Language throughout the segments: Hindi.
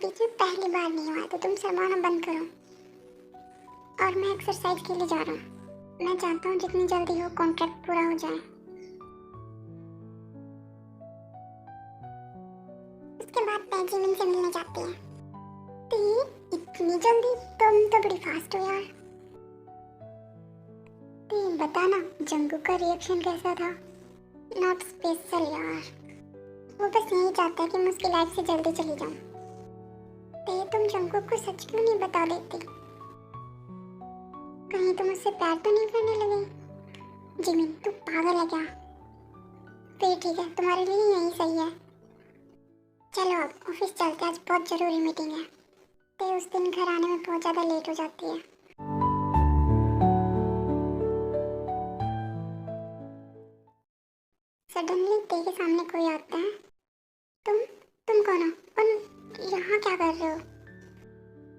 बीच में पहली बार नहीं हुआ तो तुम शर्माना बंद करो। और मैं एक्सरसाइज के लिए जा रहा हूँ। मैं चाहता हूँ जितनी जल्दी हो कॉन्ट्रैक्ट पूरा हो जाए। उसके बाद मैं जिमिन से मिलने जाती है। ती, इतनी जल्दी? तुम तो बड़ी फास्ट हो यार। ती, बताना जंगकुक का रिएक्शन कैसा था? नॉट स्पेशल यार, वो बस यही चाहता है कि मैं उसकी लाइफ से जल्दी चली जाऊं। ते, तुम जंगकुक को सच क्यों नहीं बता देती? कहीं तुम उससे प्यार तो नहीं करने लगे? जिमिन, तू पागल है क्या? फिर ठीक है, तुम्हारे लिए यही सही है। चलो अब ऑफिस चलते हैं, आज बहुत जरूरी मीटिंग है। ते उस दिन घर आने में बहुत ज़्यादा लेट हो जाती है। सडनली ते के सामने कोई आता है। तुम तुम कौन हो और यहाँ क्या कर रहे हो?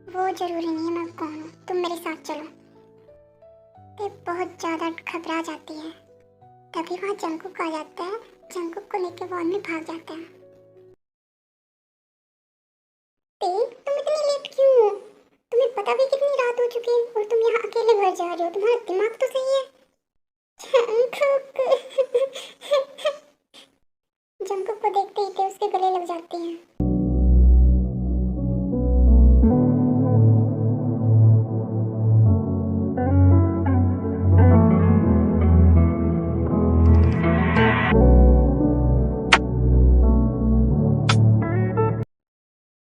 वो जरूरी नहीं है मैं कौन हूँ, तुम मेरे साथ चलो। ते बहुत ज़्यादा घबरा जाती है। तभी वहाँ जंगकुक आ जाता है। जंगकुक को लेकर वो आदमी भाग जाता है। ते, तुम इतनी लेट क्यों हो? तुम्हें पता भी कितनी रात हो चुकी है और तुम यहाँ अकेले घर जा रहे हो? तुम्हारा दिमाग तो सही है? जंगकुक जंगकुक को देखते ही ते उसके गले लग जाती हैं।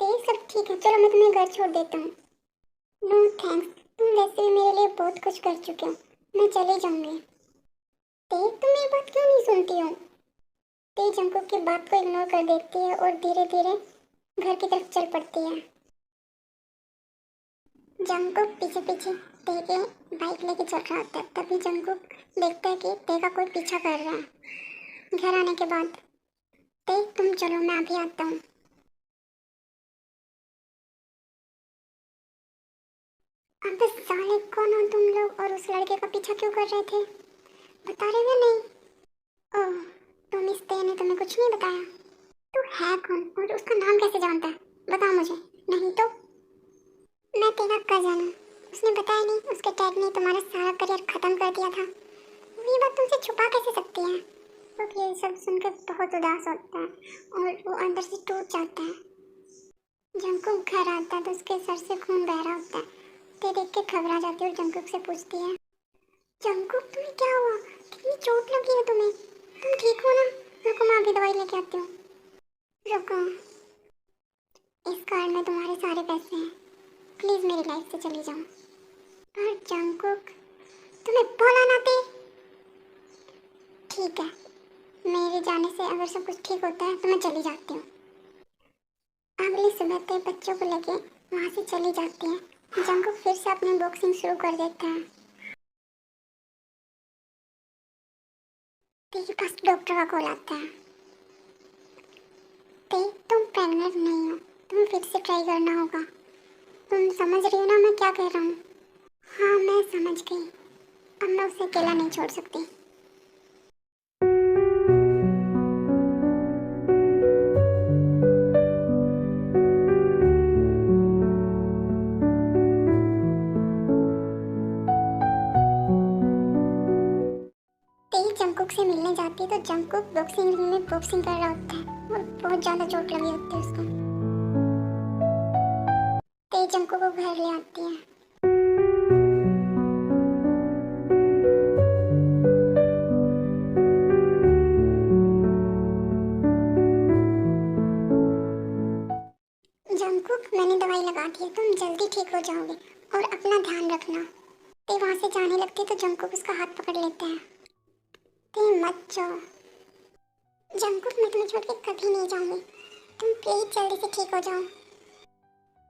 ते, सब ठीक है, चलो मैं तुम्हें घर छोड़ देता हूँ। नो थैंक्स, तुम वैसे भी मेरे लिए बहुत कुछ कर चुके हो, मैं चले जाऊंगी। ते, तुम मेरी बात क्यों नहीं सुनती हो? ते जंगकुक की बात को इग्नोर कर देती है और धीरे धीरे घर की तरफ चल पड़ती है। जंगकुक पीछे पीछे ते के बाइक लेके चल रहा होता है। तभी जंगकुक देखता है कि ते का कोई पीछा कर रहा है। घर आने के बाद, ते तुम चलो मैं अभी आता हूँ। अबे साले, कौन हो तुम लोग और उस लड़के का पीछा क्यों कर रहे थे? बता रहे हो नहीं? ओह, तो मिस ते ने तुम्हें कुछ नहीं बताया? तू है कौन और उसका नाम कैसे जानता है? बता मुझे, नहीं तो। मैं तेरा कजन हूँ। उसने बताया नहीं, उसके टैग ने तुम्हारा सारा करियर खत्म कर दिया था। वो ये बात तुमसे छुपा कैसे सकती है? तो ये सब सुनकर बहुत उदास होता है और वो अंदर से टूट जाता है। जंगकुक घर आता है तो उसके सर से खून बह रहा होता है। ते देख के घबरा जाती है और जंगकुक से पूछती है, जंगकुक तुम्हें क्या हुआ? कितनी चोट लगी है तुम्हें? तुम ठीक हो ना? रुको मैं अभी दवाई लेके आती हूँ। रुको, इस कार्ड में तुम्हारे सारे पैसे हैं, प्लीज मेरी लाइफ से चली जाओ। और जंगकुक, तुम्हें बोला ना थे। ठीक है, मेरे जाने से अगर सब कुछ ठीक होता है तो मैं चली जाती हूँ। अगली सुबह ते बच्चों को लेके वहाँ से चली जाती है। जंगकुक फिर से अपनी बॉक्सिंग शुरू कर देता है। ते के पास डॉक्टर का कॉल आता है। ते, तुम प्रेग्नेंट नहीं हो, तुम्हें फिर से ट्राई करना होगा। तुम समझ रही हो ना मैं क्या कह रहा हूँ? हाँ मैं समझ गई, अब मैं उसे अकेला नहीं छोड़ सकती। तेई जंगकुक से मिलने जाती है तो जंगकुक बॉक्सिंग रिंग में बॉक्सिंग कर रहा होता है और बहुत ज़्यादा चोट लगी होती है उसको। तेई जंगकुक को घर ले आती है। जंगकुक, मैंने दवाई लगा दी है, तुम जल्दी ठीक हो जाओगे और अपना ध्यान रखना। ते वहाँ से जाने लगती है तो जंगकुक उसका हाथ पकड़ लेता है। ते मत जाओ। जंगकुक, मैं तुम्हें छोड़ के कभी नहीं जाऊंगी, तुम प्लीज जल्दी से ठीक हो जाओ।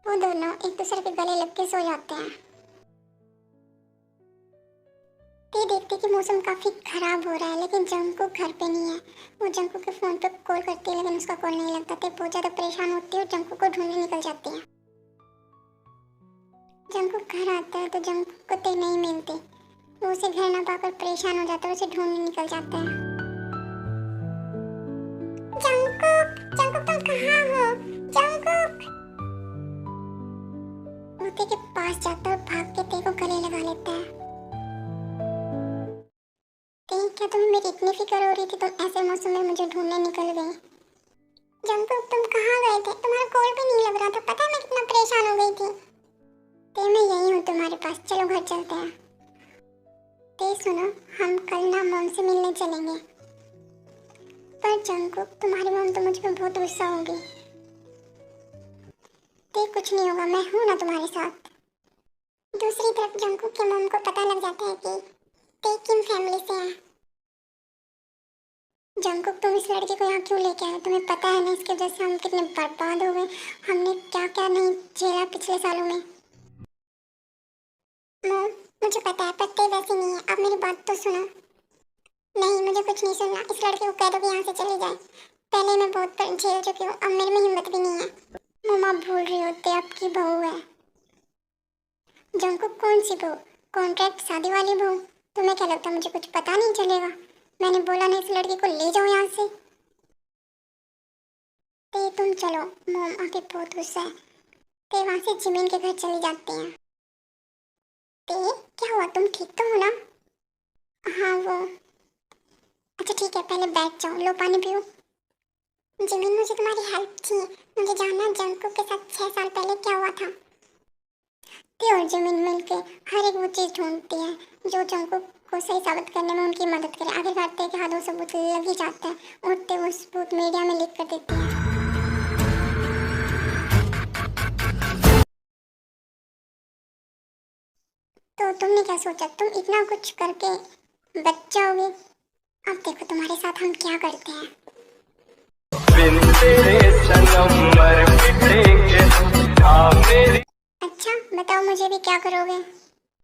वो दोनों एक दूसरे के गले लग के सो जाते हैं। ते देखते कि मौसम काफी खराब हो रहा है लेकिन जंगकुक घर पे नहीं है। वो जंगकुक के फोन पे कॉल करती है लेकिन उसका कॉल नहीं लगता। ते बहुत ज्यादा परेशान होती है और जंगकुक को ढूंढने निकल जाती है। जंगकुक घर आता है तो जंगकुक को ते नहीं मिलती। वो उसे घर ना पाकर परेशान हो जाता है, उसे ढूंढने निकल जाता है। जंगकुक, जंगकुक तुम कहाँ हो? जंगकुक। ते के पास जाता और भाग के ते को गले लगा लेता है। ते क्या तुम्हें मेरी इतनी फिक्र हो रही थी, तुम ऐसे मौसम में मुझे ढूंढने निकल गई? जंकुक तुम कहाँ गए थे? तुम्हारा कॉल भी नहीं लग रहा था, पता है मैं कितना परेशान हो गई थी। ते मैं यही हूँ तुम्हारे पास, चलो घर चलते हैं। ते सुनो, हम कल ना मॉम से मिलने चलेंगे। पर जंकुक तुम्हारी मॉम तो मुझ पर बहुत गुस्सा होगी। ते कुछ नहीं होगा, मैं हूँ ना तुम्हारे साथ। दूसरी तरफ जंकुक के मॉम को पता लग जाता है कि ते किन फैमिली से है। जंकुक तुम इस लड़के को यहाँ क्यों लेके आए? तुम्हें पता है ना इसकी वजह से हम कितने बर्बाद हो गए, हमने क्या क्या नहीं झेला पिछले सालों में। मॉम मुझे पता है, पर ते वैसी नहीं है, अब मेरी बात तो सुनो। नहीं, मुझे कुछ नहीं सुनना, इस लड़के को कह दो कि यहाँ से चले जाए। पहले मैं बहुत झेल चुकी हूँ, अब मेरे में हिम्मत भी नहीं है। मॉम आप भूल रही हो, ते आपकी बहू है। जंकुक कौन सी बहू? कॉन्ट्रैक्ट शादी वाली बहू? तुम्हें क्या लगता मुझे कुछ पता नहीं चलेगा? मैंने बोला ना इस लड़के को ले जाओ यहाँ से। ते तुम चलो, मॉम आके बहुत गुस्सा है। ते वहाँ से जिमिन के घर चली जाती हैं। ते क्या हुआ, तुम ठीक तो हो ना? हाँ वो, अच्छा ठीक है, पहले बैठ जाओ, लो पानी पियो। जिमिन मुझे तुम्हारी हेल्प चाहिए, मुझे जानना है जंकुक के साथ 6 साल पहले क्या हुआ था। ते और जिमिन मिलके हर एक वो चीज़ ढूंढती है जो जंकुक को सही साबित करने में उनकी मदद करे। आखिरकार ते के हाथों सबूत लग ही जाता है और ते वो सबूत मीडिया में लीक कर देती है। तो तुमने क्या सोचा, तुम इतना कुछ करके बच जाओगे? अब देखो तुम्हारे साथ हम क्या करते हैं। अच्छा बताओ, मुझे भी क्या करोगे?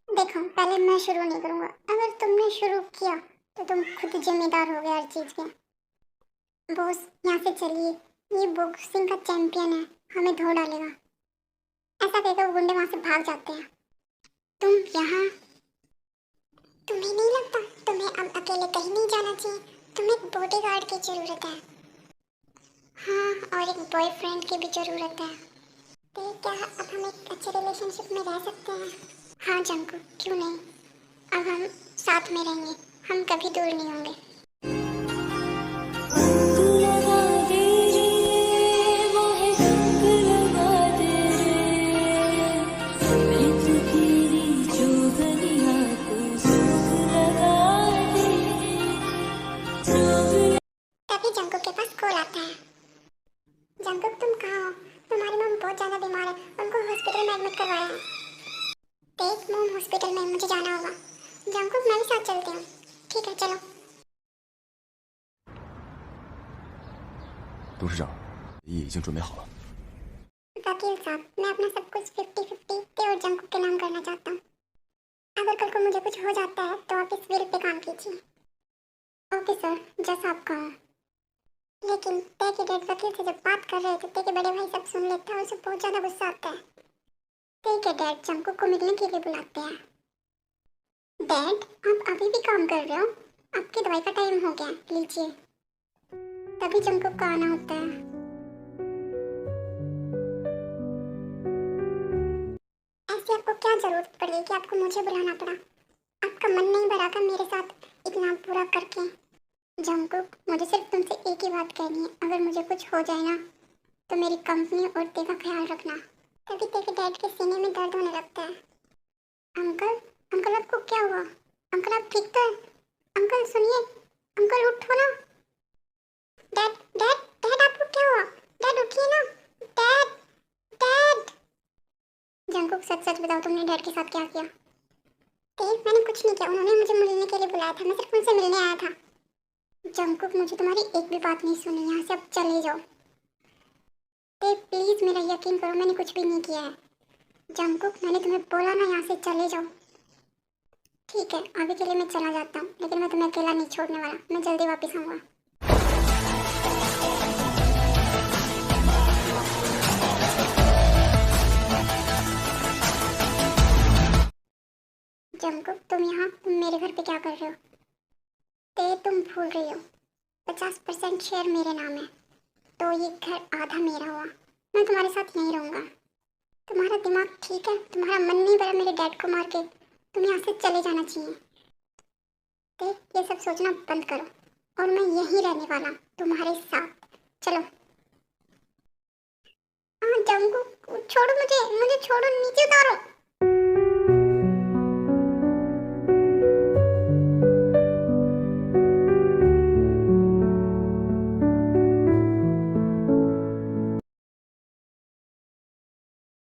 देखो पहले मैं शुरू नहीं करूँगा, अगर तुमने शुरू किया तो तुम खुद जिम्मेदार होगे हर चीज़ के। बॉस यहाँ से चलिए, ये बॉक्सिंग का चैंपियन है, हमें धो डालेगा। ऐसा कहकर वो गुंडे वहाँ से भाग जाते हैं। तुम यहाँ, तुम्हें नहीं लगता तुम्हें अब अकेले कहीं नहीं जाना चाहिए? तुम्हें एक बॉडीगार्ड की जरूरत है। हाँ, और एक बॉयफ्रेंड की भी जरूरत है। तो क्या अब हम एक अच्छे रिलेशनशिप में रह सकते हैं? हाँ जंकु, क्यों नहीं, अब हम साथ में रहेंगे, हम कभी दूर नहीं होंगे। तभी जंकुक के पास कॉल आता है। जंकुक तुम कहाँ हो? तुम्हारी मॉम बहुत ज्यादा बीमार है, उनको हॉस्पिटल में एडमिट करवाया है। देख मॉम हॉस्पिटल में, मुझे जाना होगा। जंकुक मैं भी साथ चलती हूँ। ठीक है चलो। 董事长，协议已经准备好了。 वकील साहब, मैं अपना सब कुछ 50-50 ते और जंकुक के नाम करना चाहता हूँ। अगर कल को मुझे कुछ हो जाता है तो आप इस विल पे काम कीजिए। ओके सर, जैसा आप कहो। लेकिन ते के डैड वकील से जब बात कर रहे थे, ते के बड़े भाई सब सुन लेते हैं और उसे बहुत ज्यादा गुस्सा आता है। ते के डैड जंकुक को मिलने के लिए बुलाते हैं। डैड आप अभी भी काम कर रहे हो? आपकी दवाई का टाइम हो गया, लीजिए। तभी जंकुक का आना होता है। ऐसी आपको क्या जरूरत पड़ी कि आपको मुझे बुलाना पड़ा? आपका मन नहीं भरा था मेरे साथ इतना बुरा करके? जंकुक मुझे सिर्फ तुमसे एक ही बात कहनी है, अगर मुझे कुछ हो जाए ना तो मेरी कंपनी और ते का ख्याल रखना। तभी ते के डैड के सीने में दर्द होने लगता है। अंकल, अंकल आपको क्या हुआ? अंकल आप ठीक तो है? अंकल सुनिए, अंकल उठो ना। डैड डैड डैड आपको क्या हुआ? डैड उठिए ना। Dad dad. जंकुक सच सच बताओ, तुमने डैड के साथ क्या किया? देख मैंने कुछ नहीं किया, उन्होंने मुझे मिलने के लिए बुलाया था, मैं सिर्फ उनसे मिलने आया था। जंकुक मुझे तुम्हारी एक भी बात नहीं सुनी, यहाँ से अब चले जाओ। देख प्लीज मेरा यकीन करो, मैंने कुछ भी नहीं किया है। जंकुक मैंने तुम्हें बोला ना यहाँ से चले जाओ। ठीक है अभी के लिए मैं चला जाता हूँ, लेकिन मैं तुम्हें अकेला नहीं छोड़ने वाला, मैं जल्दी वापस आऊँगा। जंकुक तुम यहाँ, तुम मेरे घर पे क्या कर रहे हो? ते तुम भूल रही हो, 50% शेयर मेरे नाम है, तो ये घर आधा मेरा हुआ। मैं तुम्हारे साथ यहीं रहूँगा। तुम्हारा दिमाग ठीक है? तुम्हारा मन नहीं भरा मेरे डैड को मार के? तुम यहाँ से चले जाना चाहिए। देख, ये सब सोचना बंद करो और मैं यहीं रहने वाला हूँ तुम्हारे साथ। चलो। हाँ, जाऊंगा। छोड़ो मुझे, मुझे छोड़ो, नीचे उतारो।